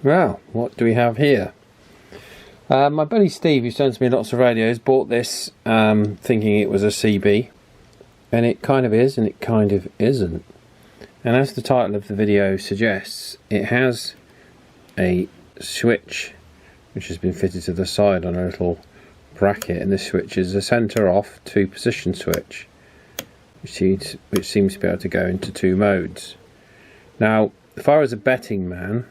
Well, what do we have here? My buddy Steve, who sends me lots of radios, bought this thinking it was a CB, and it kind of is and it kind of isn't. And as the title of the video suggests, it has a switch which has been fitted to the side on a little bracket, and this switch is a centre off 2 position switch, which seems to be able to go into 2 modes. Now, if I was a betting man,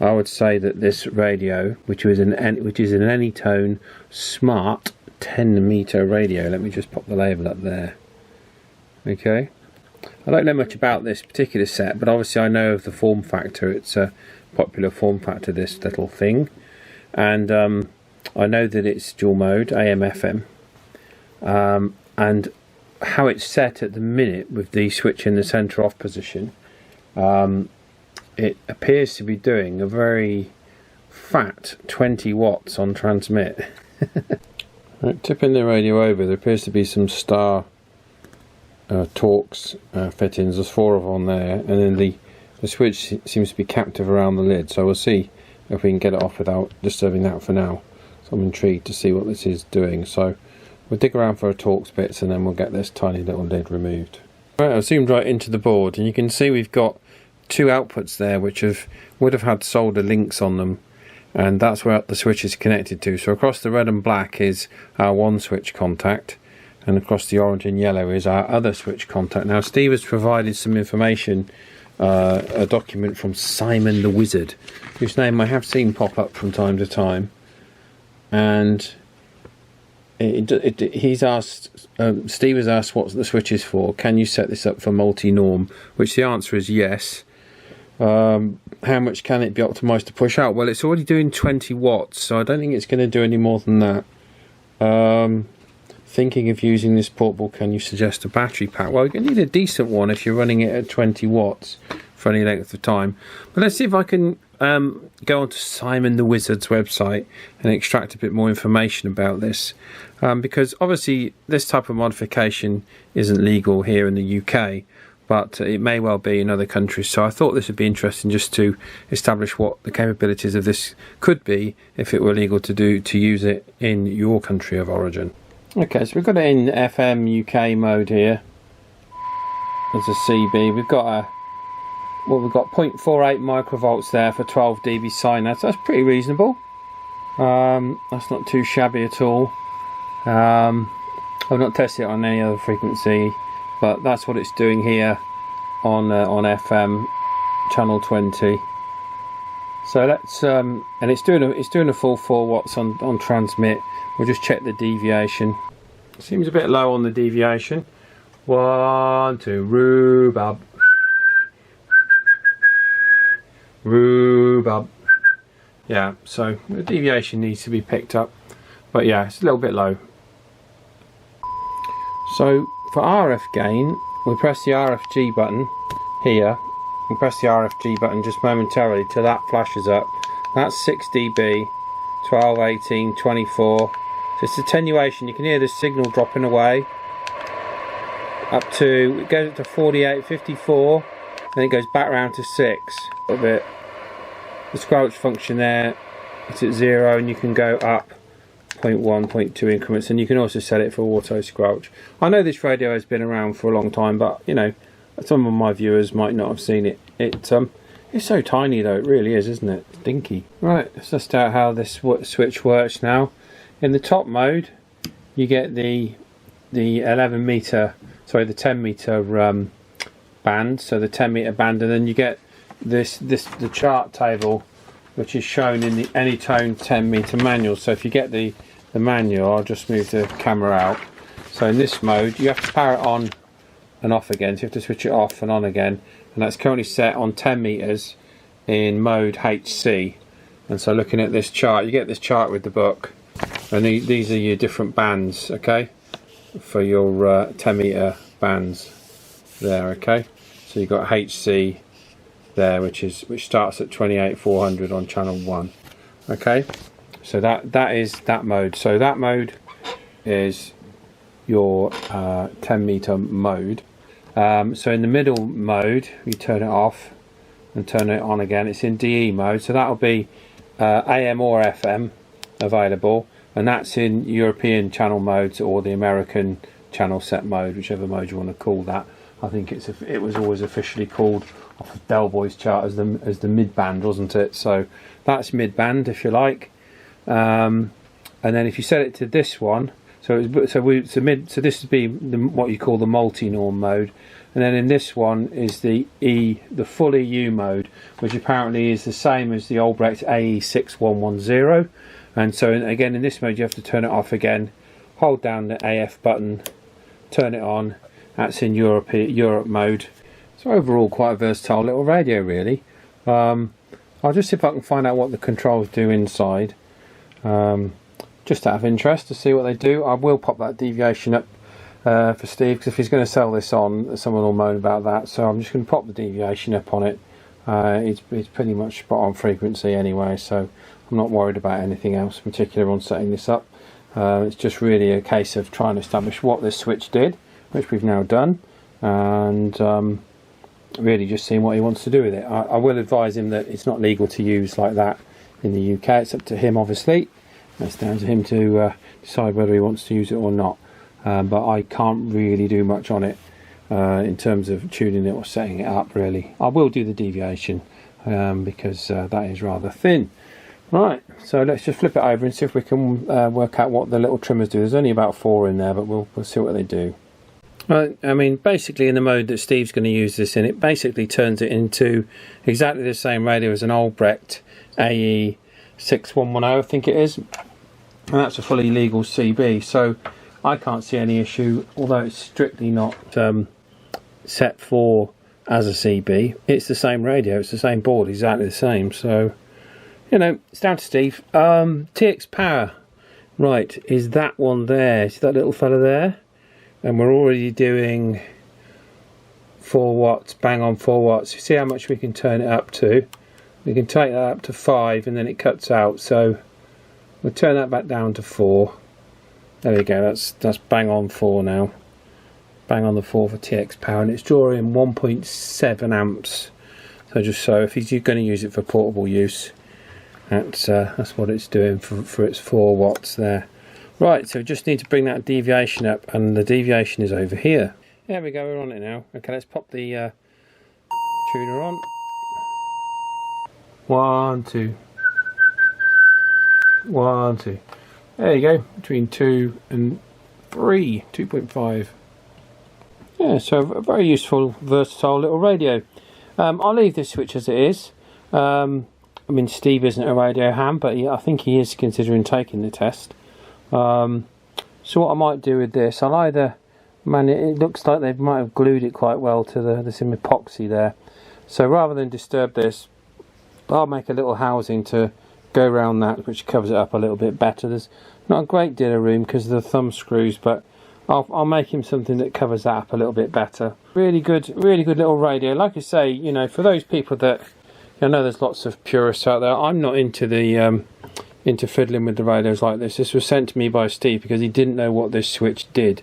I would say that this radio, which is an Anytone Smart 10 meter radio, let me just pop the label up there. Okay, I don't know much about this particular set, but obviously I know of the form factor. It's a popular form factor, this little thing, and I know that it's dual mode, AM FM, and how it's set at the minute with the switch in the centre off position. It appears to be doing a very fat 20 watts on transmit. Right, tipping the radio over, there appears to be some star Torx fittings. There's 4 of them on there, and then the switch seems to be captive around the lid, so we'll see if we can get it off without disturbing that for now. So I'm intrigued to see what this is doing, so we'll dig around for a Torx bits and then we'll get this tiny little lid removed. Right, I've zoomed right into the board, and you can see we've got 2 outputs there which would have had solder links on them, and that's where the switch is connected to. So across the red and black is our 1 switch contact, and across the orange and yellow is our other switch contact. Now Steve has provided some information, a document from Simon the Wizard, whose name I have seen pop up from time to time, and he's asked, Steve has asked what the switch is for. Can you set this up for multi-norm? Which the answer is yes. How much can it be optimised to push out? Well, it's already doing 20 watts, so I don't think it's going to do any more than that. Thinking of using this portable, can you suggest a battery pack? Well, you need a decent one if you're running it at 20 watts for any length of time. But let's see if I can go onto Simon the Wizard's website and extract a bit more information about this, because obviously this type of modification isn't legal here in the UK, but it may well be in other countries. So I thought this would be interesting just to establish what the capabilities of this could be if it were legal to use it in your country of origin. Okay, so we've got it in FM UK mode here as a CB. We've got 0.48 microvolts there for 12 dB sine. That's pretty reasonable. That's not too shabby at all. I've not tested it on any other frequency, but that's what it's doing here on FM channel 20. So let's and it's doing a full 4 watts on transmit. We'll just check the deviation. Seems a bit low on the deviation. 1, 2, rhubarb. Rhubarb. Yeah, so the deviation needs to be picked up, but yeah, it's a little bit low. So for RF gain, we press the RFG button here. We press the RFG button just momentarily till that flashes up. That's 6 dB, 12, 18, 24. So it's attenuation. You can hear the signal dropping away. Up to, it goes up to 48, 54, then it goes back round to 6. A little bit. The squelch function there, it's at 0, and you can go up 0.1, 0.2 increments, and you can also set it for auto squelch. I know this radio has been around for a long time, but you know, some of my viewers might not have seen it. It's so tiny though, it really is, isn't it? It's dinky. Right, let's test out how this switch works now. In the top mode, you get the 10 meter band, so the 10 meter band, and then you get the chart table, which is shown in the Anytone 10 meter manual. So if you get the manual, I'll just move the camera out. So in this mode, you have to power it on and off again, so you have to switch it off and on again, and that's currently set on 10 meters in mode HC. And so looking at this chart, you get this chart with the book, and these are your different bands, okay, for your 10 meter bands there, okay. So you've got HC there, which starts at 28,400 on channel 1, okay. So that is that mode. So that mode is your 10 meter mode. So in the middle mode, you turn it off, and turn it on again. It's in DE mode, so that'll be AM or FM available, and that's in European channel modes or the American channel set mode, whichever mode you want to call that. I think it was always officially called off of Del Boy's chart as the mid band, wasn't it? So that's mid band, if you like. And then if you set it to this one, so this would be what you call the multi-norm mode, and then in this one is the full EU mode, which apparently is the same as the Albrecht AE6110. And so again, in this mode you have to turn it off again, hold down the AF button, turn it on. That's in Europe mode. So overall quite a versatile little radio really. I'll just see if I can find out what the controls do inside, just out of interest to see what they do. I will pop that deviation up for Steve, because if he's going to sell this on, someone will moan about that, so I'm just going to pop the deviation up on it. It's pretty much spot on frequency anyway, so I'm not worried about anything else in particular on setting this up. It's just really a case of trying to establish what this switch did, which we've now done, and really just seeing what he wants to do with it. I will advise him that it's not legal to use like that in the UK. It's up to him, obviously. It's down to him to decide whether he wants to use it or not, but I can't really do much on it in terms of tuning it or setting it up really. I will do the deviation because that is rather thin. Right, so let's just flip it over and see if we can work out what the little trimmers do. There's only about 4 in there, but we'll see what they do. Right, I mean, basically in the mode that Steve's going to use this in, it basically turns it into exactly the same radio as an Albrecht AE6110, I think it is, and that's a fully legal CB, so I can't see any issue, although it's strictly not set for as a CB. It's the same radio, it's the same board, exactly the same, so you know, it's down to Steve. TX power, right, is that one there, see that little fella there? And we're already doing 4 watts, bang on 4 watts. You see how much we can turn it up to? We can take that up to 5 and then it cuts out, so we'll turn that back down to 4. There we go, that's bang on 4 now. Bang on the 4 for TX power, and it's drawing 1.7 amps. So just so if he's going to use it for portable use, that's what it's doing for its 4 watts there. Right, so we just need to bring that deviation up, and the deviation is over here. There we go, we're on it now. Okay, let's pop the tuner on. 1, 2. 1, 2. There you go, between 2 and 3, 2.5. Yeah, so a very useful, versatile little radio. I'll leave this switch as it is. I mean, Steve isn't a radio ham, but I think he is considering taking the test. So what I might do with this, I'll either, man, it looks like they might have glued it quite well to there's some epoxy there. So rather than disturb this, I'll make a little housing to go around that, which covers it up a little bit better. There's not a great deal of room because of the thumb screws, but I'll make him something that covers that up a little bit better. Really good little radio. Like I say, you know, for those people that, I know there's lots of purists out there. I'm not into the into fiddling with the radios like this. This was sent to me by Steve because he didn't know what this switch did.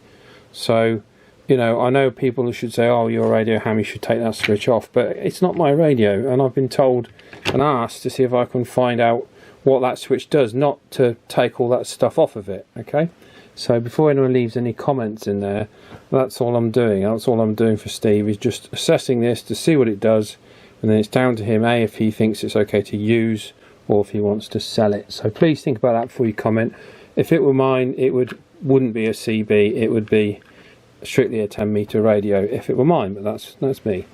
So, you know, I know people should say, oh, you're a radio ham, you should take that switch off, but it's not my radio, and I've been told and asked to see if I can find out what that switch does, not to take all that stuff off of it. Okay, so before anyone leaves any comments in there, that's all I'm doing. That's all I'm doing for Steve, is just assessing this to see what it does, and then it's down to him, A, if he thinks it's okay to use, or if he wants to sell it. So please think about that before you comment. If it were mine, it wouldn't be a CB, it would be strictly a 10 meter radio if it were mine, but that's me.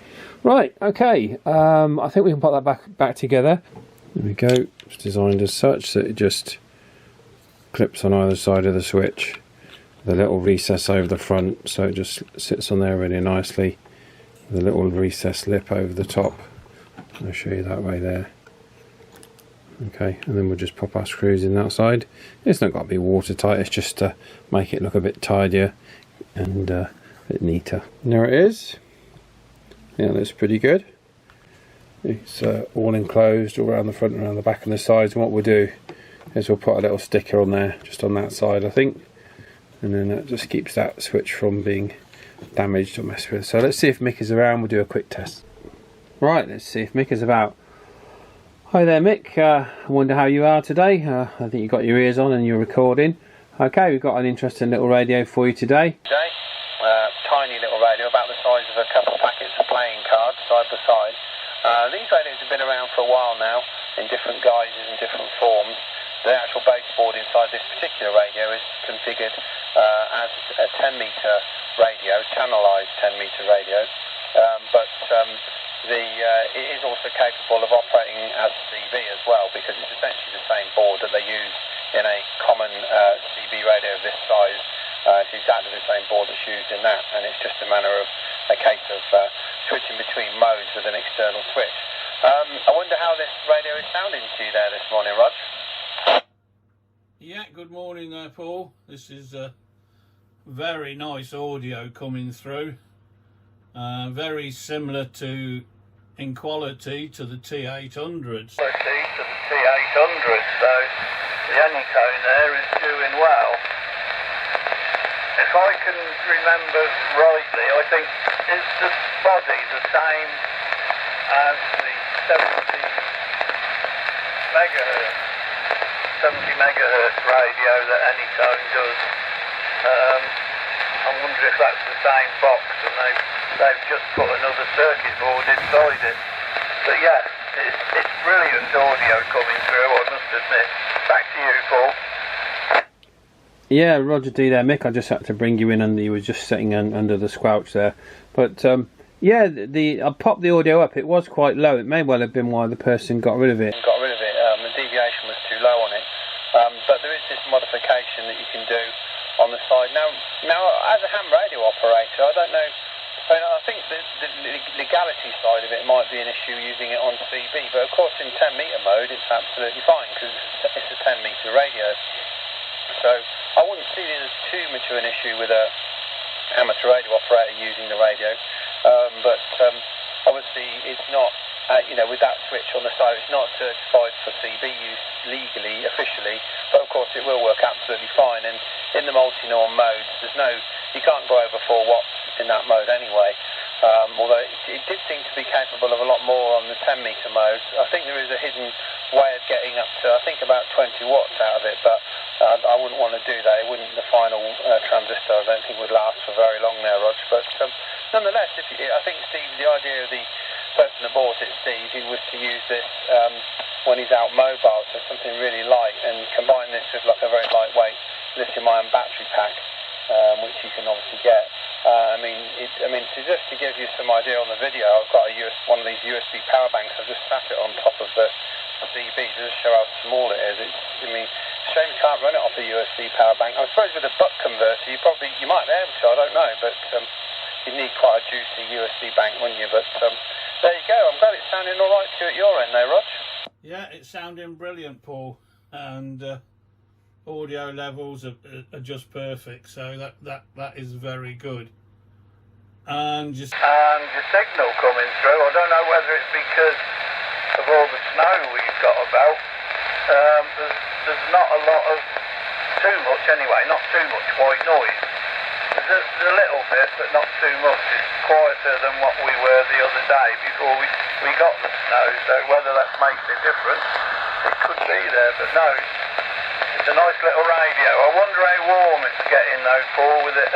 Right, okay, I think we can put that back together. There we go. It's designed as such that it just clips on either side of the switch, with a little recess over the front, so it just sits on there really nicely, with a little recess lip over the top. I'll show you that way there. Okay, and then we'll just pop our screws in that side. It's not got to be watertight, it's just to make it look a bit tidier and a bit neater. And there it is. Yeah, it looks pretty good. It's all enclosed all around the front and around the back and the sides, and what we'll do is we'll put a little sticker on there, just on that side I think, and then that just keeps that switch from being damaged or messed with. So let's see if Mick is around, we'll do a quick test. Right, let's see if Mick is about. Hi there, Mick. I wonder how you are today. I think you've got your ears on and you're recording. Okay, we've got an interesting little radio for you today. Tiny little radio, about the size of a couple of packets of playing cards, side by side. These radios have been around for a while now, in different guises and different forms. The actual baseboard inside this particular radio is configured as a 10-metre radio, channelized 10-metre radio, but it is also capable of operating as CB as well, because it's essentially the same board that they use in a common CB radio of this size. It's exactly the same board that's used in that, and it's just a case of switching between modes with an external switch. I wonder how this radio is sounding to you there this morning, Rog? Yeah, good morning there, Paul. This is very nice audio coming through. Very similar in quality to the T800s. Quality to the T800s, so the anytone there is doing well. If I can remember rightly, I think is the body the same as the 70 megahertz radio that Anytone does. I wonder if that's the same box and they've just put another circuit board inside it. But yeah, it's brilliant audio coming through, I must admit. Back to you, Paul. Yeah, Roger D there, Mick. I just had to bring you in, and you were just sitting under the squelch there. But yeah, I popped the audio up. It was quite low. It may well have been why the person got rid of it. The deviation was too low on it. But there is this modification that you can do on the side. Now, as a ham radio operator, I don't know. I think the legality side of it might be an issue using it on CB, but of course in 10-metre mode it's absolutely fine because it's a 10-metre radio. So I wouldn't see it as too much of an issue with a amateur radio operator using the radio. But obviously it's not, with that switch on the side, it's not certified for CB use legally, officially, but of course it will work absolutely fine. And in the multi-norm modes, you can't go over 4 watts in that mode anyway. Although it did seem to be capable of a lot more on the 10-metre modes. I think there is a hidden way of getting up to, I think, about 20 watts out of it, but I wouldn't want to do that. The final transistor, I don't think, would last for very long now, Rog. But nonetheless, I think, Steve, the idea of the person that bought it, Steve, he was to use this when he's out mobile, so something really light, and combine this with like a very lightweight lithium-ion battery pack, which you can obviously get. To give you some idea on the video, I've got one of these USB power banks. I've just sat it on top of the CB to just show how small it is. Shame you can't run it off a USB power bank. I suppose with a buck converter, you might be able to. I don't know, but you'd need quite a juicy USB bank, wouldn't you? But there you go. I'm glad it's sounding all right to you at your end, there, Rog. Yeah, it's sounding brilliant, Paul, and audio levels are just perfect. So that is very good. And your signal coming through, I don't know whether it's because of all the snow we've got about. There's not a lot of, too much anyway, not too much white noise. There's a little bit, but not too much. It's quieter than what we were the other day before we got the snow, so whether that makes a difference, it could be there, but no, it's a nice little radio. I wonder how warm it's getting though, Paul, with it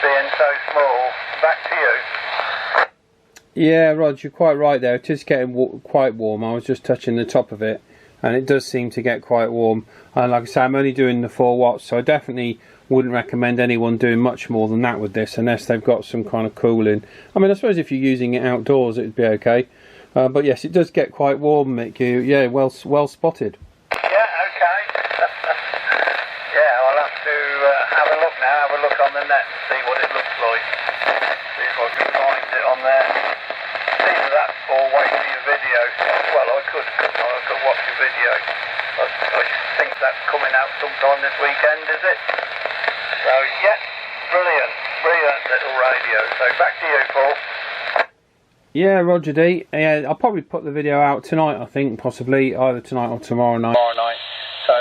being so small. Back to you. Yeah, Rog, you're quite right there. It is getting quite warm. I was just touching the top of it, and it does seem to get quite warm. And like I say, I'm only doing the 4 watts, so I definitely wouldn't recommend anyone doing much more than that with this, unless they've got some kind of cooling. I mean, I suppose if you're using it outdoors, it'd be okay. But yes, it does get quite warm, Mick. Yeah, well spotted. Have a look on the net and see what it looks like. See if I can find it on there. Either that or wait for your video. Well, I could watch your video. I think that's coming out sometime this weekend, is it? So, yeah, brilliant little radio. So, back to you, Paul. Yeah, Roger D. Yeah, I'll probably put the video out tonight, I think, possibly, either tonight or tomorrow night. So,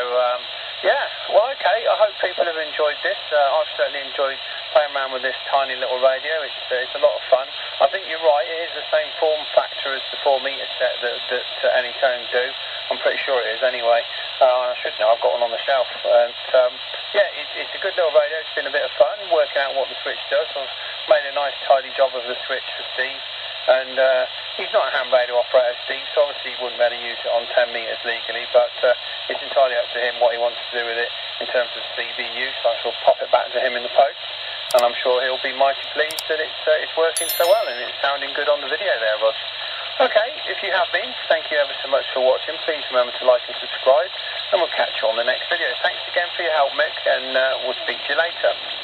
yeah, well, okay, I hope people have enjoyed this. I've certainly enjoyed playing around with this tiny little radio. It's a lot of fun. I think you're right, it is the same form factor as the 4 metre set that Anytone do. I'm pretty sure it is anyway. I should know, I've got one on the shelf. And yeah, it's a good little radio. It's been a bit of fun working out what the switch does. I've made a nice tidy job of the switch for Steve. And he's not a ham radio operator, Steve, so obviously he wouldn't be able to use it on 10 metres legally, but it's entirely up to him what he wants to do with it in terms of CV use. I shall pop it back to him in the post, and I'm sure he'll be mighty pleased that it's working so well and it's sounding good on the video there, Rod. Okay, if you have been, thank you ever so much for watching. Please remember to like and subscribe, and we'll catch you on the next video. Thanks again for your help, Mick, and we'll speak to you later.